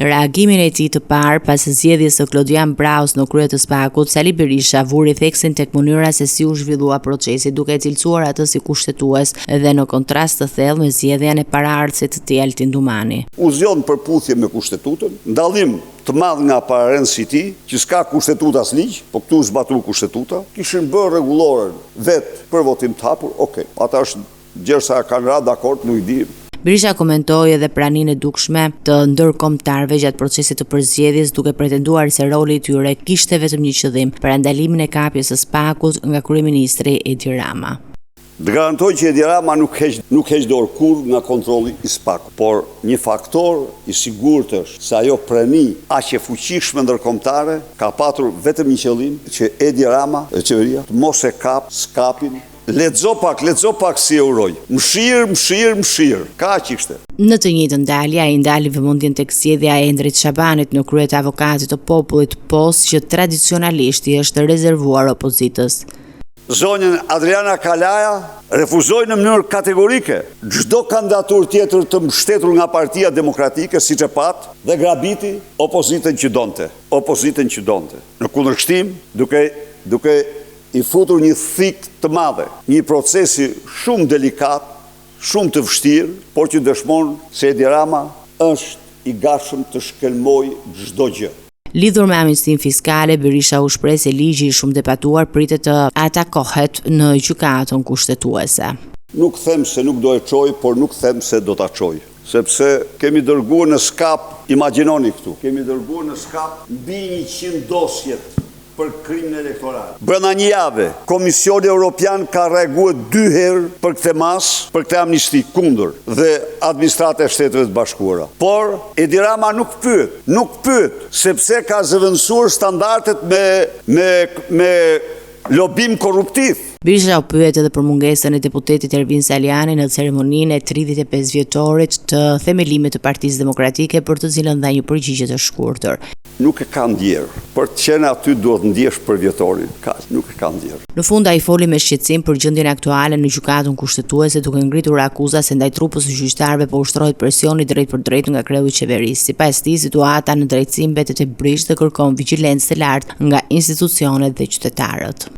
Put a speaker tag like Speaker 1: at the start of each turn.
Speaker 1: Në reagimin e tij të parë pas zgjedhjes së Klodian Braus në krye të SPAK-ut, Sali Berisha vuri theksin tek mënyra se si u zhvillua procesi, duke cilësuar atë si kushtetues dhe në kontrast të thellë me zgjedhjen e paraardhësit të tij Altin Dumani.
Speaker 2: U zgjon përputhje me kushtetutën, ndallim të madh nga paraardhësi i tij, që s'ka kushtetutë as ligj, po këtu zbatuar kushtetuta, kishin bërë rregulloren vetë për votim të hapur, okay. Ata është gjersa kanë ra dakord, nuk i di.
Speaker 1: Berisha komentoi edhe praninë e dukshme të ndërkombëtarëve gjatë procesit të përzgjedhjes, duke pretenduar se roli i tyre kishte vetëm një qëllim, parandalimin e kapjes së SPAK-ut nga kryeministri Edi Rama.
Speaker 2: Të garantoj që Edi Rama nuk heq dorë kurrë nga kontrolli i SPAK, por një faktor i sigurt është se ajo prani aq e fuqishme ndërkombëtare ka patur vetëm një qëllim, që Edi Rama e qeveria mos e skapin. Lexo pak si e uroj. Mshir, kaq ishte.
Speaker 1: Në të njëjtën dalje, ai ndali vëmendjen tek zgjedhja e Endrit Shabanit në krye të Avokatit të Popullit, post që tradicionalisht i është rezervuar opozitës.
Speaker 2: Zonjën Adriana Kalaja refuzoi në mënyrë kategorike çdo kandidaturë tjetër të mbështetur nga Partia Demokratike, siç e pat, dhe grabiti opozitën që donte. Në kundërshtim, duke i futur një thik të madhe, një procesi shumë delikat, shumë të vështirë, por që dëshmon se Edi Rama është i gatshëm të shkelmojë çdo gjë.
Speaker 1: Lidhur me amnistinë fiskale, Berisha u shpreh se ligji i shumë debatuar pritet të atakohet në gjykatën kushtetuese.
Speaker 2: Nuk them se nuk do e çoj, por nuk them se do ta çoj. Sepse kemi dërguar në skap, imagjinoni këtu, kemi dërguar në skap mbi 100 dosjet për krimin elektoral. Brenda një jave, Komisioni Evropian ka reaguar 2 herë për këtë për këtë amnisti kundër dhe administrata e Shteteve të Bashkuara. Por Edi Rama nuk pyet, sepse ka zëvendësuar standardet me lobim korruptiv.
Speaker 1: Berisha u pyet edhe për mungesën e deputetit Ervin Saliani në ceremoninë e 35 vjetorit të themelimit të Partisë Demokratike, për të cilën dha një përgjigje të shkurtër.
Speaker 2: Nuk e ka ndjerë. Për të qenë aty duhet ndjesh për vjetorin. Nuk e ka ndjerë.
Speaker 1: Në fund ai foli me shqetësim për gjendjen aktuale në gjykatën kushtetuese, duke ngritur akuza se ndaj trupës së gjyqtarëve po ushtrohet presioni drejt për drejt nga kreu i qeverisë. Sipas tij, situata në drejtësi mbetet e brisht dhe kërkon vigjilencë të lartë nga institucionet dhe qytetarët.